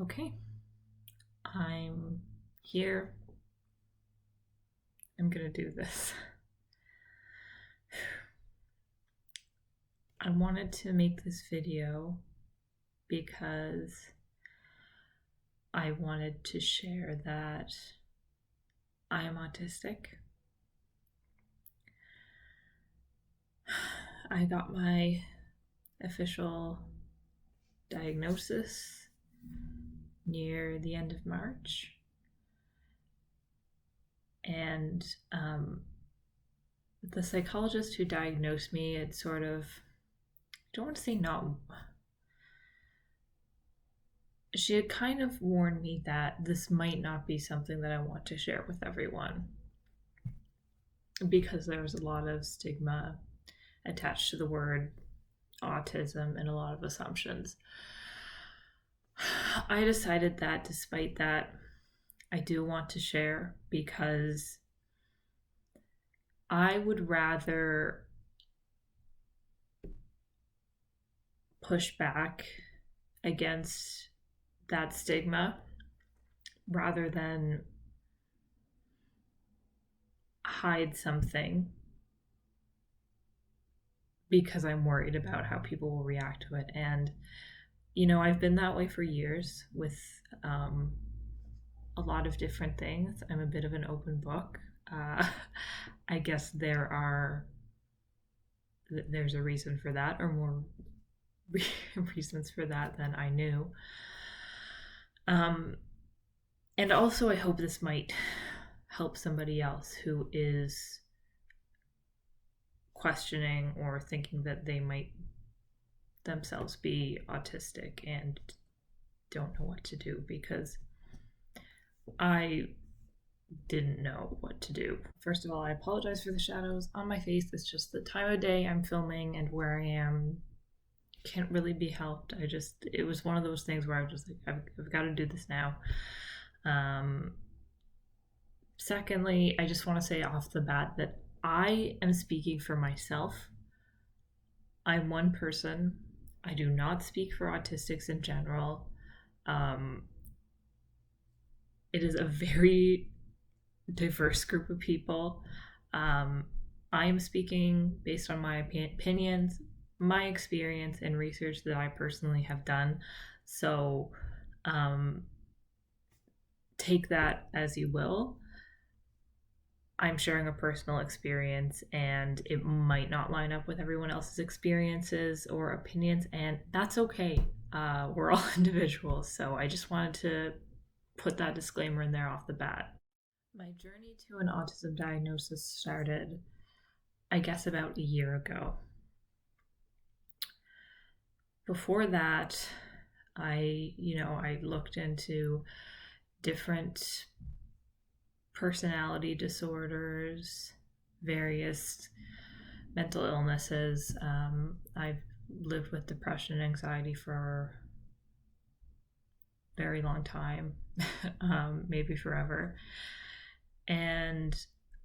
Okay, I'm here. I'm gonna do this. I wanted to make this video because I wanted to share that I am autistic. I got my official diagnosis near the end of March, and the psychologist who diagnosed me had sort of, I don't want to say not, she had kind of warned me that this might not be something that I want to share with everyone because there was a lot of stigma attached to the word autism and a lot of assumptions. I decided that despite that, I do want to share because I would rather push back against that stigma rather than hide something because I'm worried about how people will react to it. And I've been that way for years with a lot of different things. I'm a bit of an open book. I guess there's a reason for that, or more reasons for that than I knew. And also I hope this might help somebody else who is questioning or thinking that they might themselves be autistic and don't know what to do, because I didn't know what to do. First of all, I apologize for the shadows on my face. It's just the time of day I'm filming and where I am can't really be helped. It was one of those things where I was just like, I've got to do this now. Secondly, I just want to say off the bat that I am speaking for myself. I'm one person. I do not speak for autistics in general. It is a very diverse group of people. I am speaking based on my opinions, my experience, and research that I personally have done. So take that as you will. I'm sharing a personal experience and it might not line up with everyone else's experiences or opinions, and that's okay. We're all individuals, so I just wanted to put that disclaimer in there off the bat. My journey to an autism diagnosis started, I guess, about a year ago. Before that, I looked into different personality disorders, various mental illnesses. I've lived with depression and anxiety for a very long time, maybe forever. And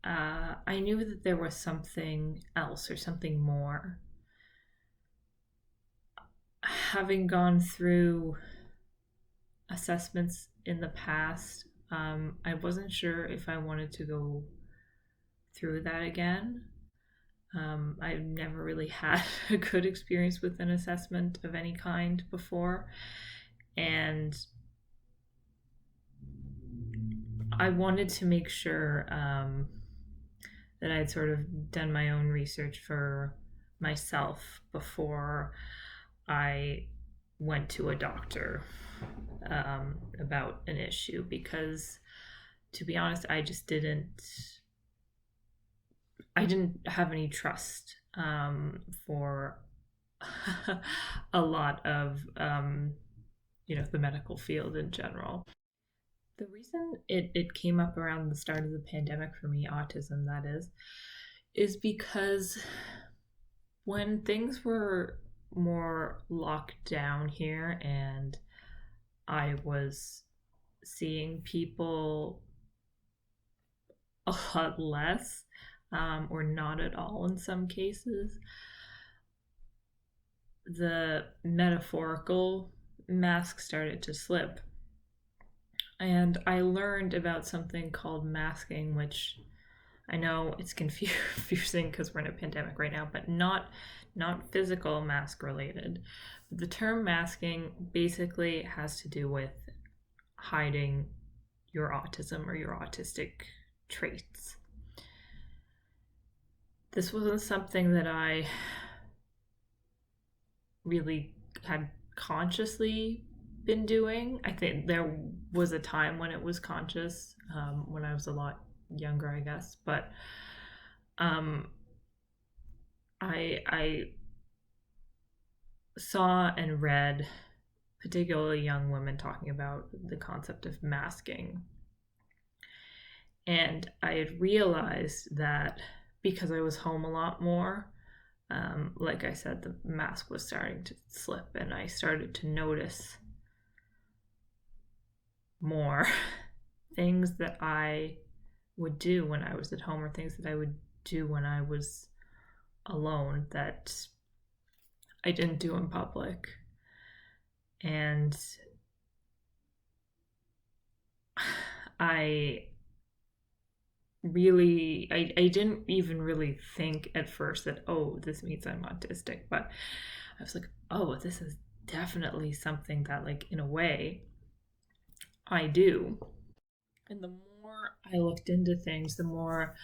I knew that there was something else or something more. Having gone through assessments in the past, I wasn't sure if I wanted to go through that again. I've never really had a good experience with an assessment of any kind before, and I wanted to make sure that I'd sort of done my own research for myself before I went to a doctor about an issue, because to be honest, I didn't have any trust for a lot of the medical field in general. The reason it came up around the start of the pandemic for me, autism that is because when things were more locked down here and I was seeing people a lot less, or not at all in some cases, the metaphorical mask started to slip. And I learned about something called masking, which I know it's confusing because we're in a pandemic right now, but not physical mask related. The term masking basically has to do with hiding your autism or your autistic traits. This wasn't something that I really had consciously been doing. I think there was a time when it was conscious, when I was a lot younger, I guess. But I saw and read particularly young women talking about the concept of masking. And I had realized that because I was home a lot more, like I said, the mask was starting to slip, and I started to notice more things that I would do when I was at home, or things that I would do when I was alone that I didn't do in public. And I didn't even really think at first that, oh, this means I'm autistic, but I was like, oh, this is definitely something that, like, in a way I do. And the more I looked into things, the more,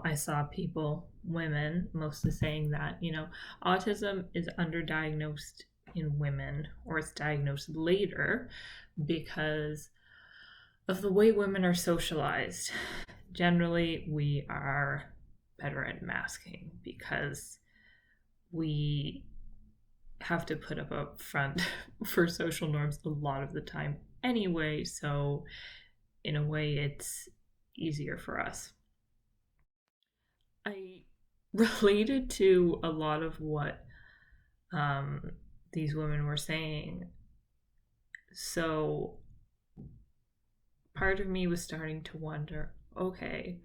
I saw people, women mostly, saying that, autism is underdiagnosed in women, or it's diagnosed later because of the way women are socialized. Generally, we are better at masking because we have to put up a front for social norms a lot of the time anyway, so in a way it's easier for us. I related to a lot of what these women were saying, so part of me was starting to wonder, okay,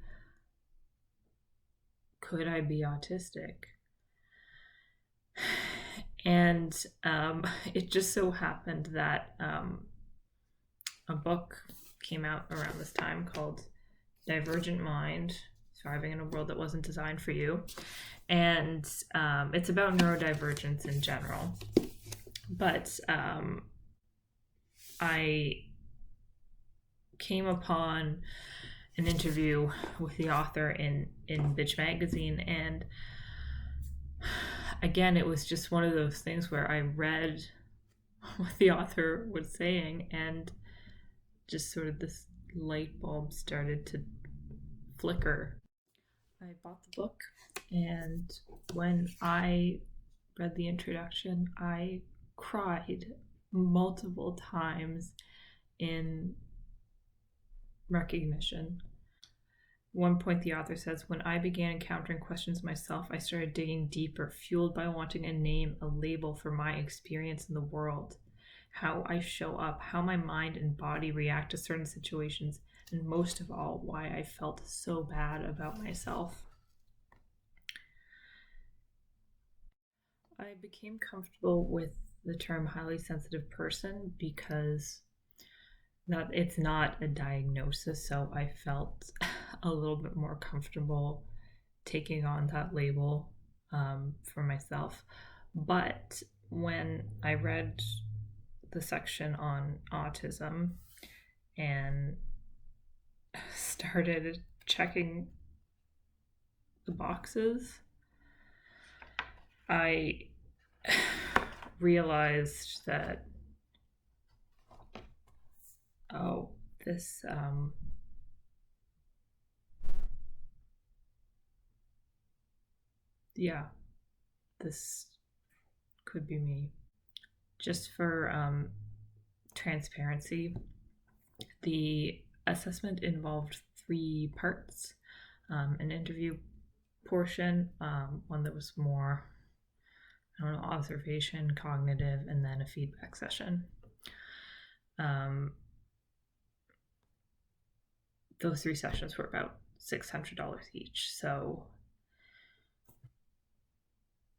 could I be autistic? And it just so happened that a book came out around this time called Divergent Mind, Thriving in a World That Wasn't Designed for You. And it's about neurodivergence in general. But I came upon an interview with the author in Bitch magazine, and again, it was just one of those things where I read what the author was saying, and just sort of this light bulb started to flicker. I bought the book, and when I read the introduction, I cried multiple times in recognition. One point, the author says, when I began encountering questions myself, I started digging deeper, fueled by wanting a name, a label for my experience in the world, how I show up, how my mind and body react to certain situations, and most of all, why I felt so bad about myself. I became comfortable with the term highly sensitive person because that it's not a diagnosis, so I felt a little bit more comfortable taking on that label for myself. But when I read the section on autism and started checking the boxes, I realized that, oh, this this could be me. Just for transparency, the assessment involved 3 parts: an interview portion, one that was more, observation, cognitive, and then a feedback session. Those 3 sessions were about $600 each, so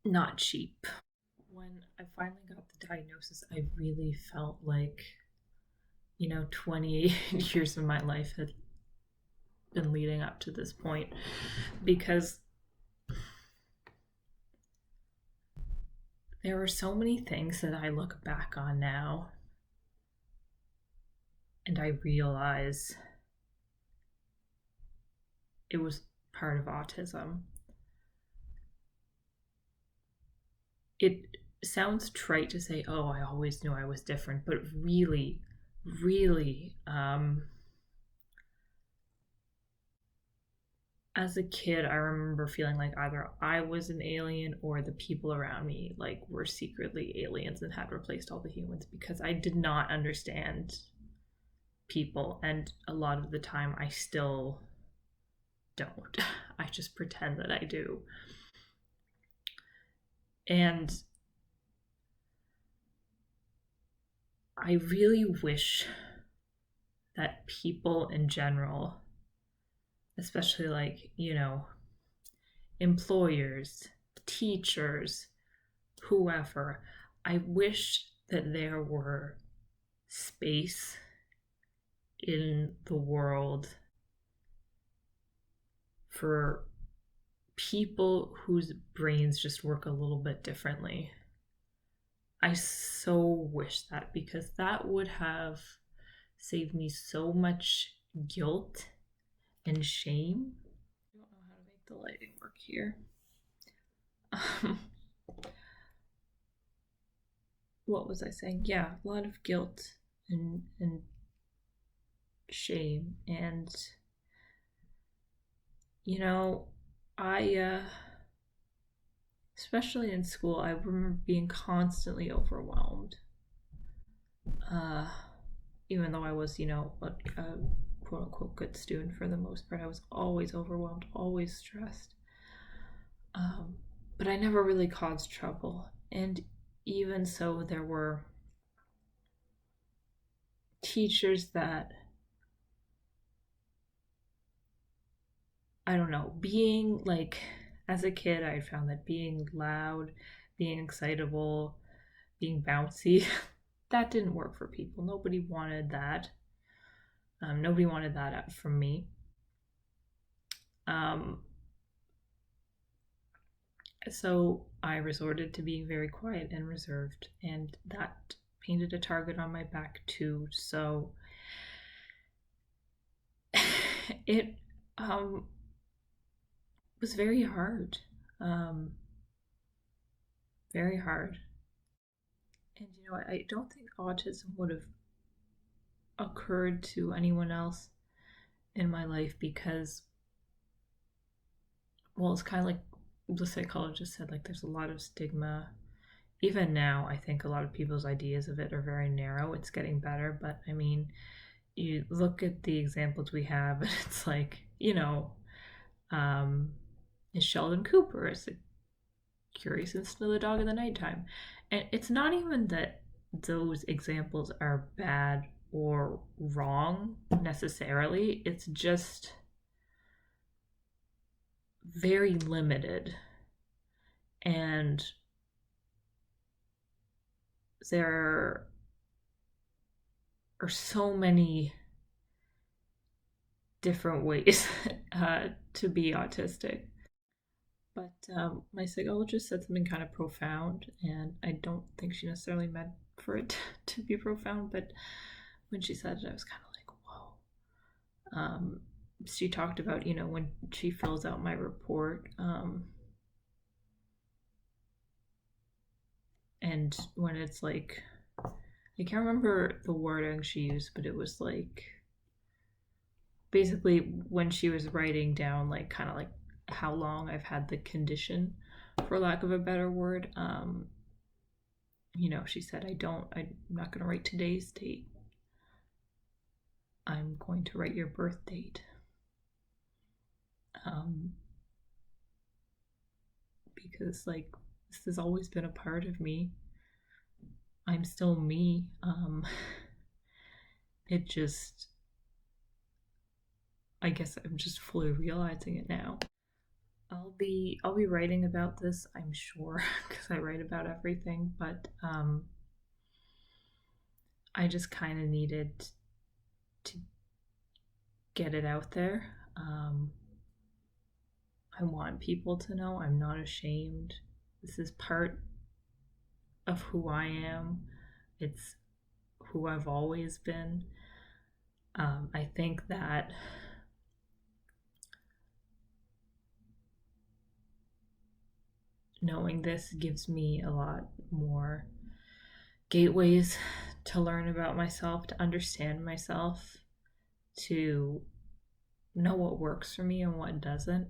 not cheap. When I finally got the diagnosis, I really felt like 28 years of my life had been leading up to this point, because there were so many things that I look back on now and I realize it was part of autism. It sounds trite to say, oh, I always knew I was different, but really, really, as a kid, I remember feeling like either I was an alien or the people around me like were secretly aliens and had replaced all the humans, because I did not understand people, and a lot of the time I still don't. I just pretend that I do. And I really wish that people in general, especially like, employers, teachers, whoever, I wish that there were space in the world for people whose brains just work a little bit differently. I so wish that, because that would have saved me so much guilt and shame. I don't know how to make the lighting work here. What was I saying? Yeah, a lot of guilt and shame. And I especially in school, I remember being constantly overwhelmed. Even though I was, a quote unquote good student for the most part, I was always overwhelmed, always stressed. But I never really caused trouble. And even so, there were teachers that, I don't know, being like, as a kid, I found that being loud, being excitable, being bouncy, that didn't work for people. Nobody wanted that. Nobody wanted that from me. So I resorted to being very quiet and reserved, and that painted a target on my back too. So it was very hard. Very hard. And I don't think autism would have occurred to anyone else in my life, because, well, it's kind of like the psychologist said, like there's a lot of stigma. Even now, I think a lot of people's ideas of it are very narrow. It's getting better, but I mean, you look at the examples we have, and it's like, is Sheldon Cooper, is the Curious Incident of the Dog in the Nighttime. And it's not even that those examples are bad or wrong necessarily, it's just very limited. And there are so many different ways to be autistic. But my psychologist said something kind of profound, and I don't think she necessarily meant for it to be profound, but when she said it, I was kind of like, whoa. She talked about, when she fills out my report, and when it's like, I can't remember the wording she used, but it was like, basically when she was writing down, like, kind of like how long I've had the condition, for lack of a better word, she said, I'm not going to write today's date. I'm going to write your birth date. Because, like, this has always been a part of me. I'm still me. It just, I guess I'm just fully realizing it now. I'll be writing about this, I'm sure, because I write about everything, but I just kind of needed to get it out there. I want people to know I'm not ashamed. This is part of who I am. It's who I've always been. I think that knowing this gives me a lot more gateways to learn about myself, to understand myself, to know what works for me and what doesn't.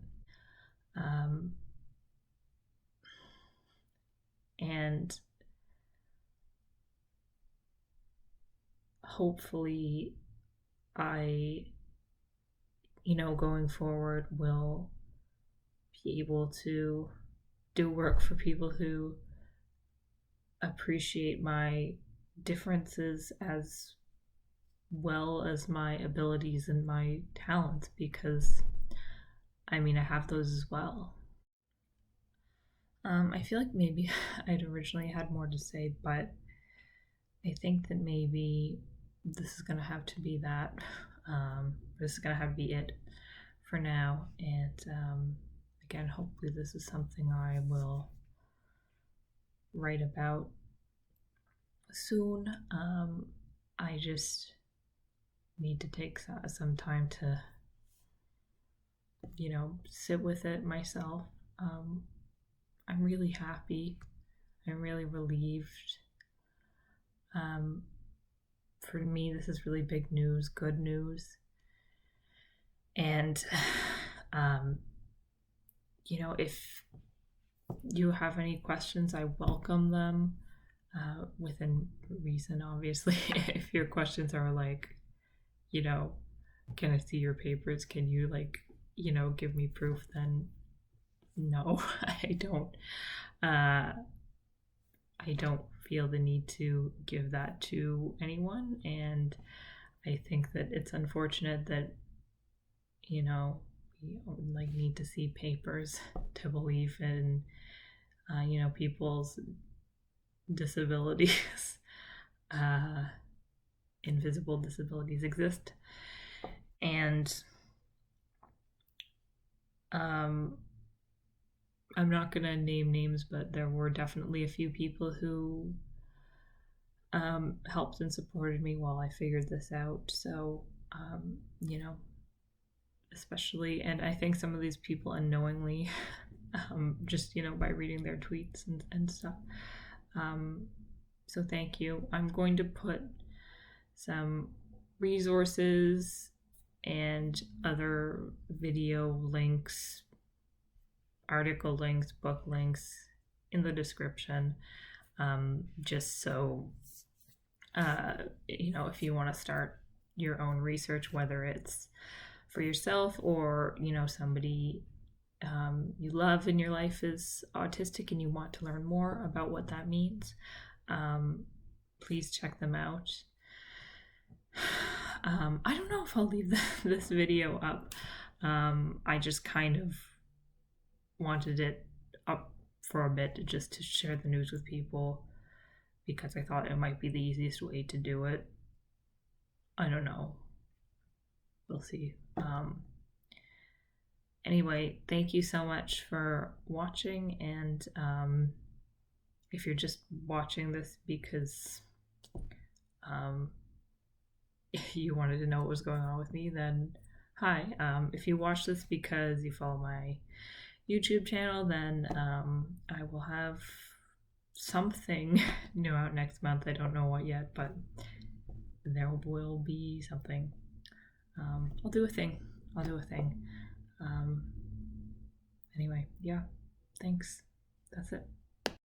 And hopefully I, going forward will be able to do work for people who appreciate my differences as well as my abilities and my talents, because I have those as well. I feel like maybe I'd originally had more to say, but I think that maybe this is going to have to be that. This is going to have to be it for now. And again, hopefully this is something I will write about soon. I just need to take some time to, sit with it myself. I'm really happy. I'm really relieved. For me, this is really big news, good news. And, if you have any questions, I welcome them within reason, obviously. If your questions are like, can I see your papers? Can you, give me proof? Then no, I don't. I don't feel the need to give that to anyone, and I think that it's unfortunate that we need to see papers to believe in people's disabilities. Invisible disabilities exist, and I'm not gonna name names, but there were definitely a few people who helped and supported me while I figured this out. So, especially, and I think some of these people unknowingly, just, by reading their tweets and stuff. So thank you. I'm going to put some resources and other video links, article links, book links in the description, just so if you want to start your own research, whether it's for yourself or somebody you love in your life is autistic and you want to learn more about what that means, please check them out. I don't know if I'll leave this video up. I just kind of wanted it up for a bit just to share the news with people, because I thought it might be the easiest way to do it. I don't know. We'll see. Anyway, thank you so much for watching, and if you're just watching this because you wanted to know what was going on with me, then hi. If you watch this because you follow my YouTube channel, then I will have something new out next month. I don't know what yet, but there will be something. I'll do a thing. Anyway, yeah, thanks. That's it.